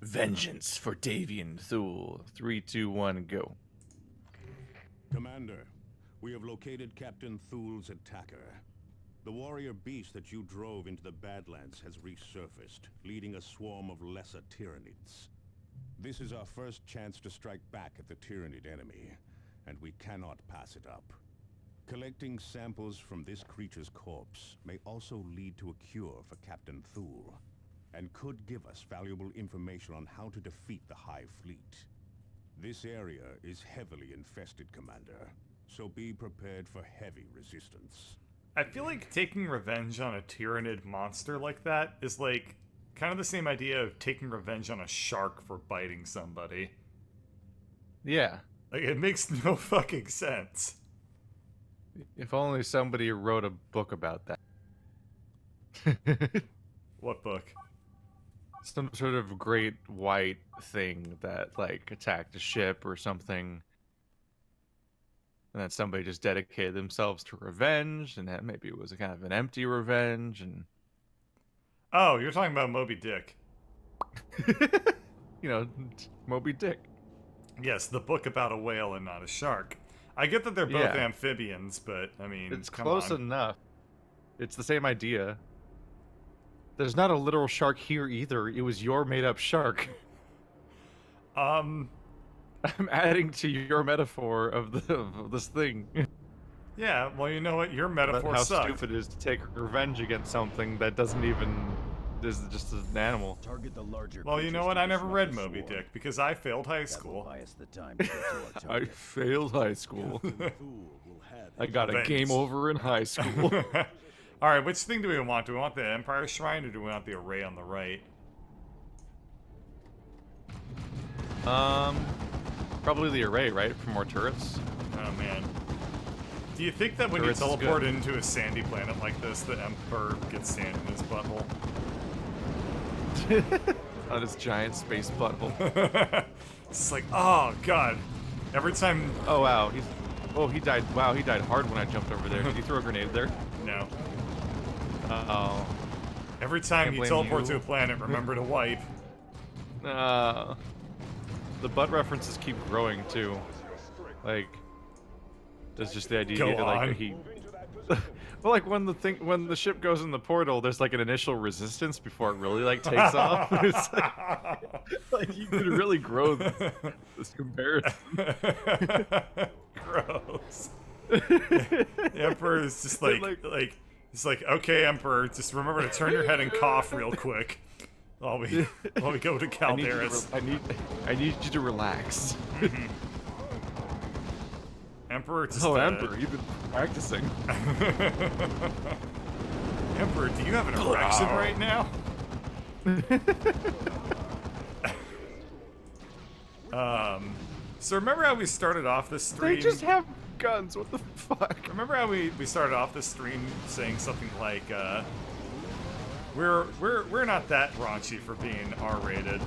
Vengeance for Davian Thule. 3, 2, 1, go. Commander, we have located Captain Thule's attacker. The warrior beast that you drove into the Badlands has resurfaced, leading a swarm of lesser Tyranids. This is our first chance to strike back at the Tyranid enemy, and we cannot pass it up. Collecting samples from this creature's corpse may also lead to a cure for Captain Thule, and could give us valuable information on how to defeat the High Fleet. This area is heavily infested, Commander, so be prepared for heavy resistance. I feel like taking revenge on a Tyranid monster like that is like kind of the same idea of taking revenge on a shark for biting somebody. Yeah. Like, it makes no fucking sense. If only somebody wrote a book about that. What book? Some sort of great white thing that, like, attacked a ship or something. And then somebody just dedicated themselves to revenge, and that maybe it was a kind of an empty revenge, and... Oh, you're talking about Moby Dick. You know, Moby Dick. Yes, the book about a whale and not a shark. I get that they're both Yeah. amphibians, but, I mean, It's come close on. enough. It's the same idea. There's not a literal shark here either. It was your made-up shark. I'm adding to your metaphor of this thing. Yeah, well, you know what? Your metaphor How sucked. stupid it is to take revenge against something that doesn't even... is just an animal. Target the larger Well, you know creatures what? to I never disrupt read the Moby swarm. Dick because I failed high That will school. buy us the time to get to our I target. failed high school. Thule will have I got a Revenge. game over in high school. Alright, which thing do we want? Do we want the Empire Shrine or do we want the array on the right? Probably the array, right? For more turrets. Oh, man. Do you think that when you Turrets is teleport good. into a sandy planet like this, the Emperor gets sand in his butthole? On his giant space butthole. It's like, oh, God. Every time... Oh, wow. He died. Wow, he died hard when I jumped over there. Did he throw a grenade there? No. Uh-oh. Every time Can't you blame teleport you. to a planet, remember to wipe. The butt references keep growing too. Like, there's just the idea Go that like on. he. Well, like when the ship goes in the portal, there's like an initial resistance before it really like takes off. It's like you could really grow this comparison. Gross. The Emperor is just like, it's like, okay, Emperor, just remember to turn your head and cough real quick while we go to Calderas. I need you to relax. Emperor, just, Oh, Emperor, you've been practicing. Emperor, do you have an erection right now? So remember how we started off this stream? They just have guns. What the fuck? Remember how we started off this stream saying something like, we're not that raunchy for being R-rated.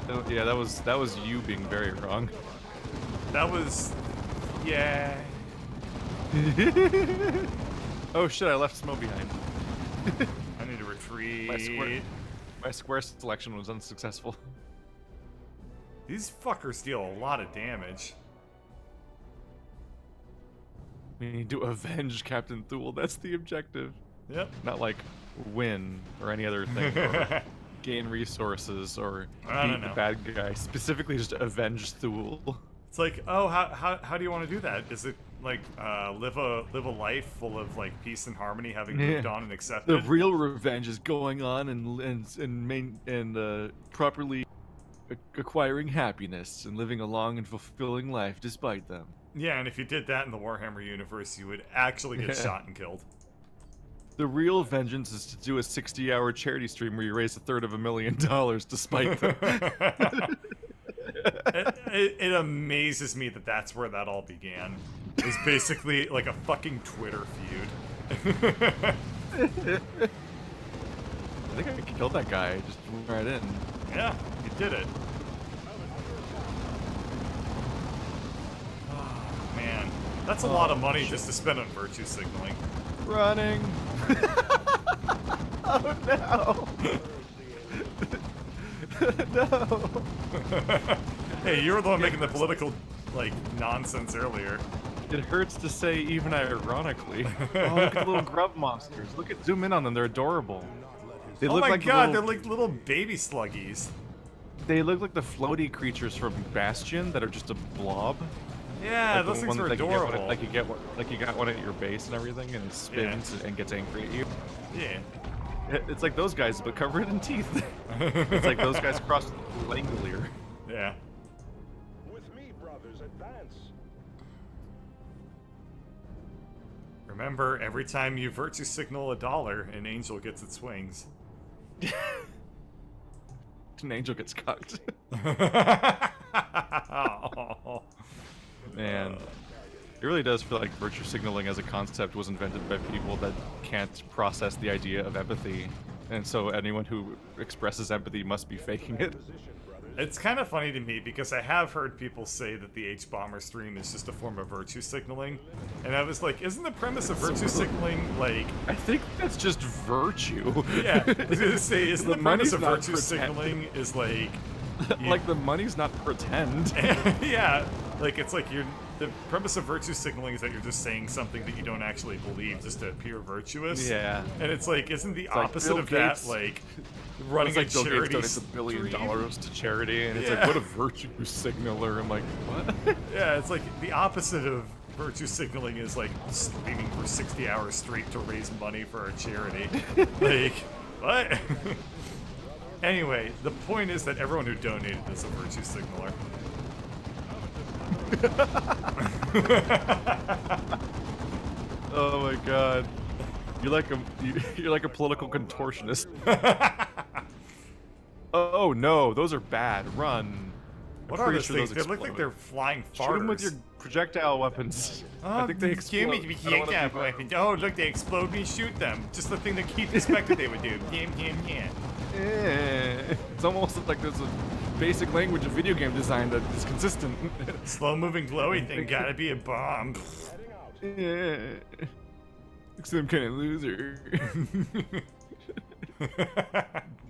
Oh, yeah, that was you being very wrong. That was, yeah. Oh shit! I left Smo behind. I need to retreat. My square selection was unsuccessful. These fuckers deal a lot of damage. We need to avenge Captain Thule. That's the objective. Yep. Not like win or any other thing. Or gain resources or I don't beat the know. bad guy. Specifically, just avenge Thule. It's like, oh, how do you want to do that? Is it like live a life full of like peace and harmony, having moved on and The accepted? real revenge is going on and properly acquiring happiness and living a long and fulfilling life despite them. Yeah, and if you did that in the Warhammer universe, you would actually get Yeah. shot and killed. The real vengeance is to do a 60-hour charity stream where you raise $350,000 despite them. It amazes me that that's where that all began. It was basically like a fucking Twitter feud. I think I killed that guy. Just went right in. Yeah, you did it. Oh, man. That's a lot of money just to spend on virtue signaling. Running. Oh no. No. Hey, you were the one making the political, like, nonsense earlier. It hurts to say, even ironically. Oh, look at the little grub monsters. Zoom in on them. They're adorable. They Oh look my like god, they're like little baby sluggies. They look like the floaty creatures from Bastion that are just a blob. Yeah, like those things are adorable. Like you got one at your base and everything, and it spins and gets angry at you. Yeah. It's like those guys, but covered in teeth. It's like those guys crossed Langolier. Yeah. With me, brothers, advance. Remember, every time you virtue signal $1, an angel gets its wings. An angel gets cucked. Oh. Man, it really does feel like virtue signaling as a concept was invented by people that can't process the idea of empathy, and so anyone who expresses empathy must be faking it. It's kind of funny to me because I have heard people say that the H-Bomber stream is just a form of virtue signaling, and I was like, isn't the premise of virtue signaling, like... I think that's just virtue. Yeah, I was gonna say, isn't the premise of virtue pretend. signaling is like... Like the money's not pretend. Yeah, like it's like the premise of virtue signaling is that you're just saying something that you don't actually believe just to appear virtuous. Yeah. And it's like, isn't the like opposite Bill of Gates- that like running It's like a Bill Gates charity donates $1 billion stream? to charity, and it's Yeah. like, what a virtue signaler. I'm like, what? Yeah, it's like the opposite of virtue signaling is like streaming for 60 hours straight to raise money for a charity. Like, what? Anyway, the point is that everyone who donated is a virtue signaler. Oh my god. You're like a political contortionist. Oh no, those are bad. Run. What I'm are pretty those sure things? those They look like explode. they're flying farters. Shoot them with your projectile weapons. I think they explode. I don't wanna be- weapons. Oh, look, they explode when you shoot them. Just the thing that Keith expected they would do. Yeah. It's almost like there's a basic language of video game design that is consistent. Slow-moving glowy thing gotta be a bomb. Yeah. Some kind of loser.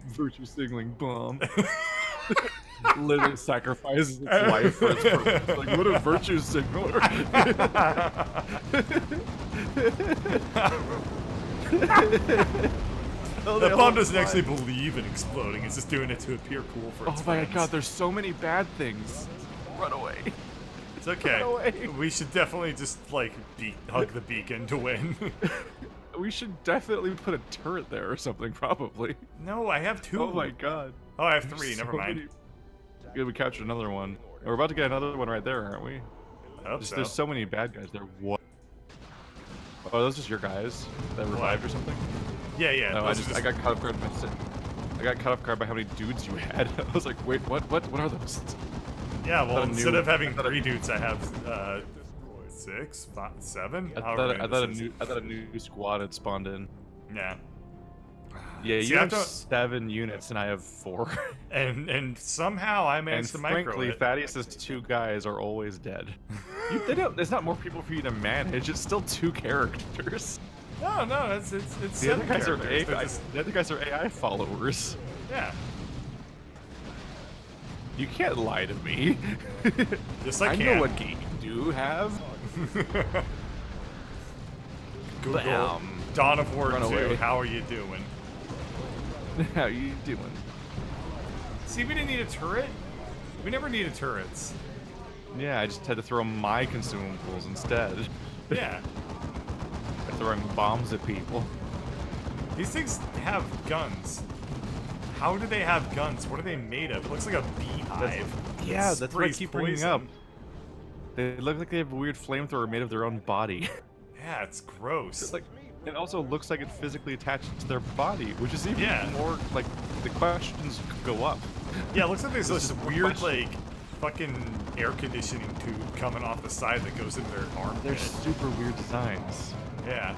Virtue signaling bomb. Literally sacrifices its life for its purpose. Like, what a virtue signaler. The bomb doesn't actually believe in exploding. It's just doing it to appear cool for its Oh my friends. god, there's so many bad things. Run away. It's okay. Run away. We should definitely just, like, hug the beacon to win. We should definitely put a turret there or something, probably. No, I have 2. Oh my god. Oh, I have 3. Never So mind. many- Good, we captured another one. We're about to get another one right there, aren't we? I hope so. There's so many bad guys there. What? Oh, those just your guys that revived or something? Yeah. No, those are I got caught off guard. I got caught off guard by how many dudes you had. I was like, wait, what are those? Yeah, well, thought a instead new- of having I thought 3 dudes, I have 6, 5, 7. I thought a new squad had spawned in. Yeah. Yeah, See, you I have don't- 7 units and I have 4. And somehow I And managed to micro frankly, it. Thaddeus's 2 guys are always dead. There's not more people for you to manage. It's still 2 characters. No, it's The 7 other guys are characters. They're AI. just- The other guys are AI followers. Yeah. You can't lie to me. Yes, I I can. know what game you have. Google Bam. Dawn of War Run 2, away. how are you doing? How you doing? See, we didn't need a turret. We never needed turrets. Yeah, I just had to throw my consumables instead. Yeah. Throwing bombs at people. These things have guns. How do they have guns? What are they made of? It looks like a beehive. Yeah, that's what I sprays keep bringing up. poison. They look like they have a weird flamethrower made of their own body. Yeah, it's gross. It's like, it also looks like it physically attached to their body, which is even Yeah. more like the questions go up. Yeah, it looks like there's This this is weird, question. like, fucking air conditioning tube coming off the side that goes into their armpit. They're super weird designs. Yeah.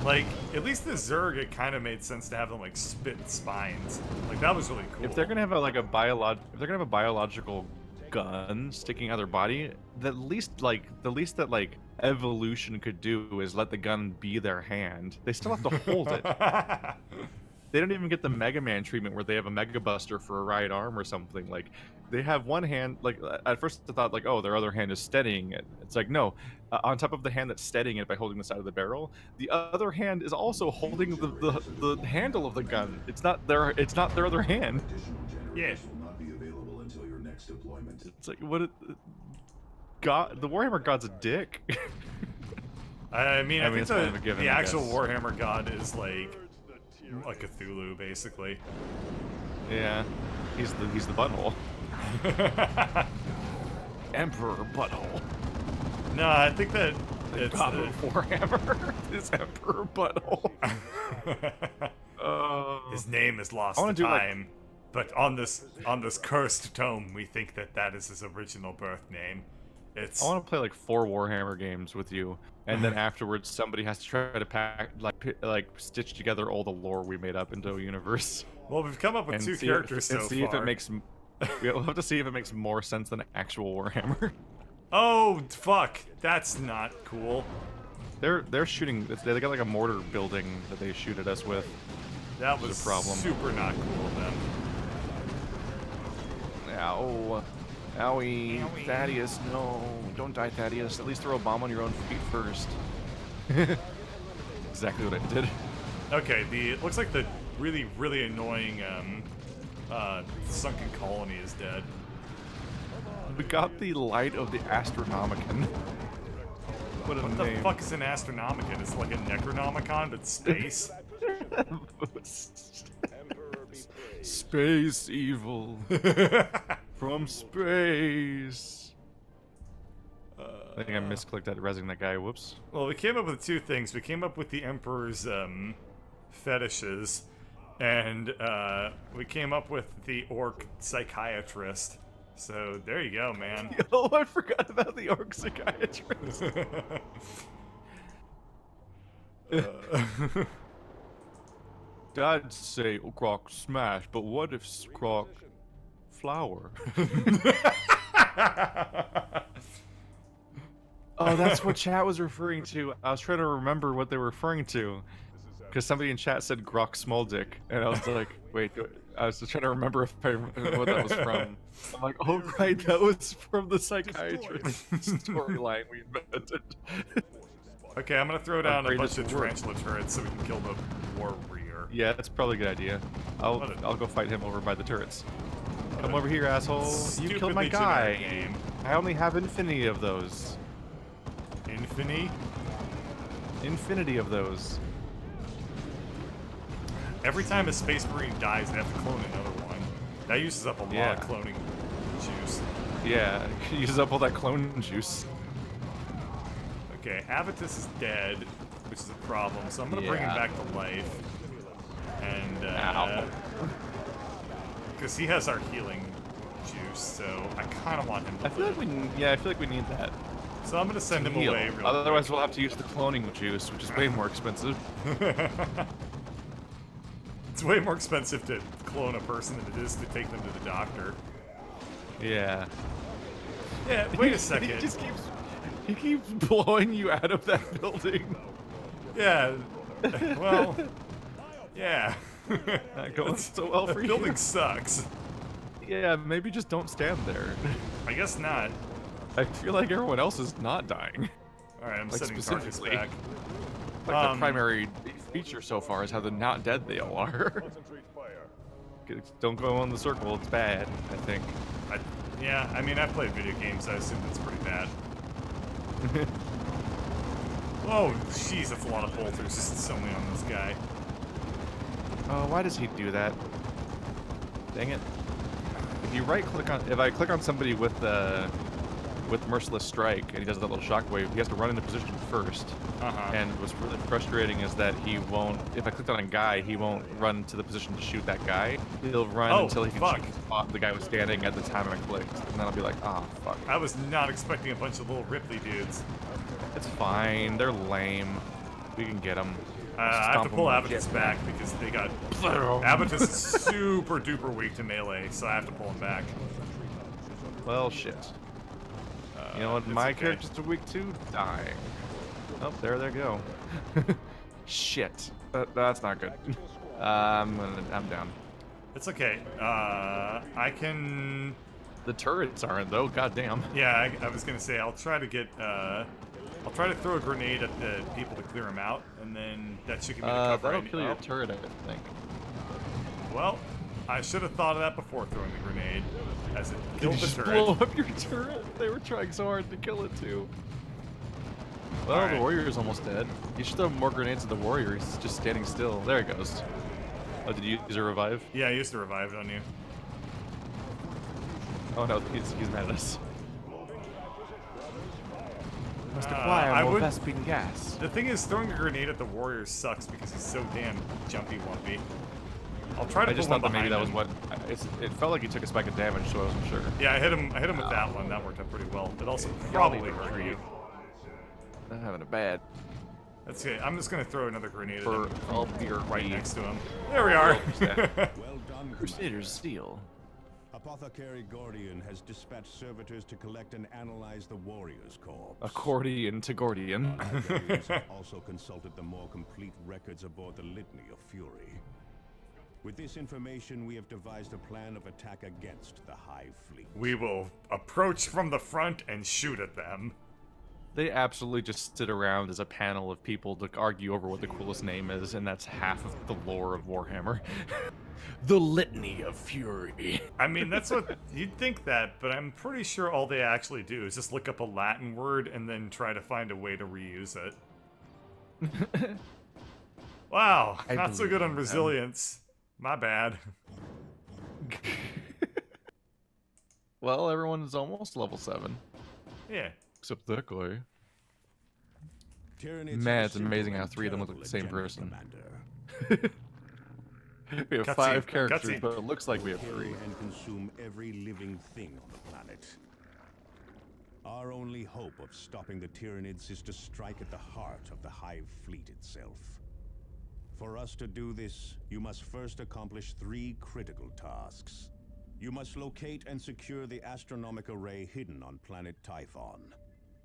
Like, at least the Zerg, it kind of made sense to have them, like, spit spines. Like, that was really cool. If they're gonna have a biological gun sticking out of their body, the least that like evolution could do is let the gun be their hand. They still have to hold it. they don't even get the Mega Man treatment where they have a Mega Buster for a right arm or something. Like, they have one hand, like, at first I thought, like, oh, their other hand is steadying it. It's like, no, on top of the hand that's steadying it by holding the side of the barrel, the other hand is also holding the handle of the gun. It's not their other hand. Yeah. Will not be available until your next deployment. It's like, God, the Warhammer God's a dick. I mean, I think it's kind of a given, the I actual guess. Warhammer God is like Cthulhu, basically. Yeah, he's the butthole. Emperor butthole. No, I think that it's God of Warhammer is Emperor butthole. his name is lost I wanna to do, like- time, but on this cursed tome, we think that is his original birth name. It's I want to play like 4 Warhammer games with you, and then afterwards somebody has to try to pack like stitch together all the lore we made up into a universe. well, we've come up with And 2 see characters if, and so see far. if it makes. We'll have to see if it makes more sense than actual Warhammer. Oh fuck, that's not cool. They're shooting. They got like a mortar building that they shoot at us with. That There's was a problem. super not cool of them. Ow. Owie. Owie. Thaddeus, no. Don't die, Thaddeus. At least throw a bomb on your own feet first. Exactly what I did. Okay, it looks like the really annoying sunken colony is dead. We got the light of the Astronomicon. What a What the name. fuck is an Astronomicon? It's like a Necronomicon, but space. Space evil. From space. I think I misclicked at resing that guy. Whoops. Well, we came up with 2 things. We came up with the Emperor's fetishes, and we came up with the orc psychiatrist. So there you go, man. Oh, I forgot about the orc psychiatrist. I'd say Croc smash, but what if Croc flower? Oh, that's what chat was referring to. I was trying to remember what they were referring to. Because somebody in chat said Grok Small Dick, and I was like, wait, I was just trying to remember if I remember what that was from. I'm like, oh right, that was from the psychiatrist storyline we invented. Okay, I'm gonna throw down a bunch Greatest of war. tarantula turrets so we can kill the warrior. Yeah, that's probably a good idea. I'll go fight him over by the turrets. Come over here, asshole. You killed my Stupidly guy. generic name. I only have infinity of those. Infinity? Infinity of those. Every time a Space Marine dies, they have to clone another one. That uses up a lot Yeah. of cloning juice. Yeah, he uses up all that clone juice. Okay, Avitus is dead, which is a problem, so I'm gonna bring him Yeah. back to life. And, Ow. because he has our healing juice, so I kind of want him to I feel like I feel like we need that. So I'm gonna send him Heal. away real Otherwise, we'll have to use the cloning juice, which is way more expensive. quick. It's way more expensive to clone a person than it is to take them to the doctor. Yeah. Yeah, wait a second. He keeps blowing you out of that building. Yeah. Well. Yeah. Not going so well for The you. building sucks. Yeah, maybe just don't stand there. I guess not. I feel like everyone else is not dying. All right, I'm Like, sending Carcass specifically. back. Like the primary feature so far is how they're not dead they all are. Don't go on the circle, it's bad, I think. Yeah, I mean, I've played video games, so I assume it's pretty bad. Whoa, jeez, that's a lot of bolters just solely on this guy. Oh, why does he do that? Dang it. If I click on somebody with Merciless Strike and he does that little shockwave, he has to run into position first. Uh-huh. And what's really frustrating is that he won't, if I clicked on a guy, he won't run to the position to shoot that guy. He'll run until he can fuck. shoot the spot the guy was standing at the time I clicked. And then I'll be like, ah, fuck. I was not expecting a bunch of little Ripley dudes. It's fine, they're lame. We can get them. I have to pull Avitus back because they got... Avitus is super duper weak to melee, so I have to pull him back. Well, shit. You know what it's my okay. characters are weak to? Dying. Oh, there they go. Shit. That's not good. I'm down. It's okay. I can. The turrets aren't though. Goddamn. Yeah, I was gonna say I'll try to get. I'll try to throw a grenade at the people to clear them out, and then that should give me the cover. That'll kill your turret, I think. Well, I should have thought of that before throwing the grenade, as it killed the turret. Blow up your turret. They were trying so hard to kill it too. Well, Alright. the warrior is almost dead. You should throw more grenades at the warrior. He's just standing still. There he goes. Oh, did you use a revive? Yeah, I used to revive it on you. Oh no, he's mad at us. Must I acquire more would- Vespine gas. The thing is, throwing a grenade at the warrior sucks because he's so damn jumpy wumpy. I'll try to I just put one thought that maybe that behind was him. what. It felt like he took a spike of damage, so I wasn't sure. Yeah, I hit him with that one. That worked out pretty well. It also Y'all probably need to hurt you. retreat. I'm having a bad That's okay. I'm just gonna throw another grenade for at him all your right next to him. There we are. Well done, Crusader's Steel. Apothecary Gordian has dispatched servitors to collect and analyze the warrior's corpse. Accordion to Gordian. Librarians have also consulted the more complete records aboard the Litany of Fury. With this information, we have devised a plan of attack against the Hive Fleet. We will approach from the front and shoot at them. They absolutely just sit around as a panel of people to argue over what the coolest name is, and that's half of the lore of Warhammer. The Litany of Fury. I mean, that's what you'd think that, but I'm pretty sure all they actually do is just look up a Latin word and then try to find a way to reuse it. Wow, I not so believe good on in them. resilience. My bad. Well, everyone's almost level 7. Yeah. Except that guy. Tyranids Man, have a it's amazing how simple 3 of them look and like the same terrible person. agenda. We have Cutscene, 5 characters, cutscene. but it looks like we have Kill 3. and consume every living thing on the planet. Our only hope of stopping the Tyranids is to strike at the heart of the Hive Fleet itself. For us to do this, you must first accomplish 3 critical tasks. You must locate and secure the astronomic array hidden on planet Typhon.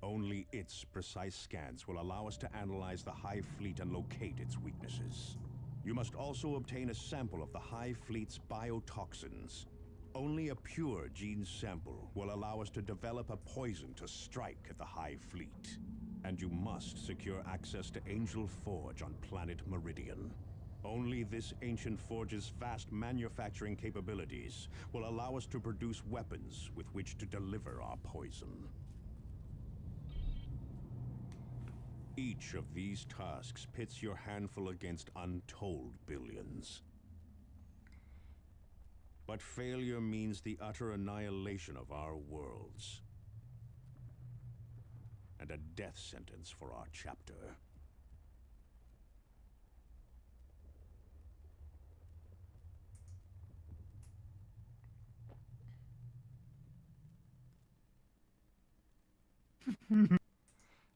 Only its precise scans will allow us to analyze the Hive Fleet and locate its weaknesses. You must also obtain a sample of the Hive Fleet's biotoxins. Only a pure gene sample will allow us to develop a poison to strike at the Hive Fleet. And you must secure access to Angel Forge on planet Meridian. Only this ancient forge's vast manufacturing capabilities will allow us to produce weapons with which to deliver our poison. Each of these tasks pits your handful against untold billions. But failure means the utter annihilation of our worlds. And a death sentence for our chapter.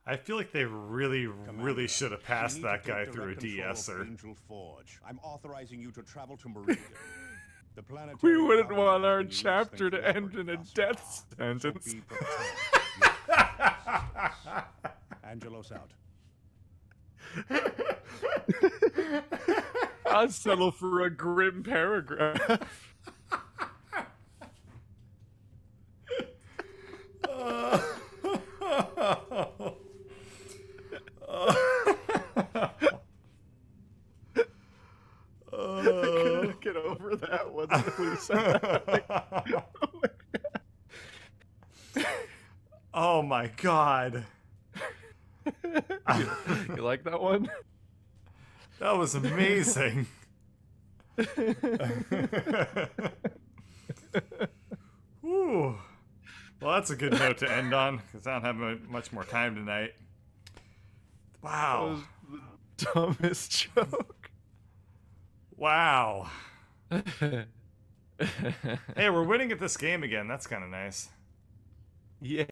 I feel like they really should have passed You need that to guy take through a direct control of de-esser. Angel Forge. I'm authorizing you to travel to Meridian. The planetary We wouldn't government want has our been used chapter to thank end you in a thus death far. So sentence. be prepared. Angelos out. I'd settle for a grim paragraph. I couldn't get over that one. When he said that. Oh my god. You like that one? That was amazing. Whew. Well, that's a good note to end on, because I don't have much more time tonight. That Wow. was the dumbest joke. Wow. Hey, we're winning at this game again. That's kind of nice. Yeah.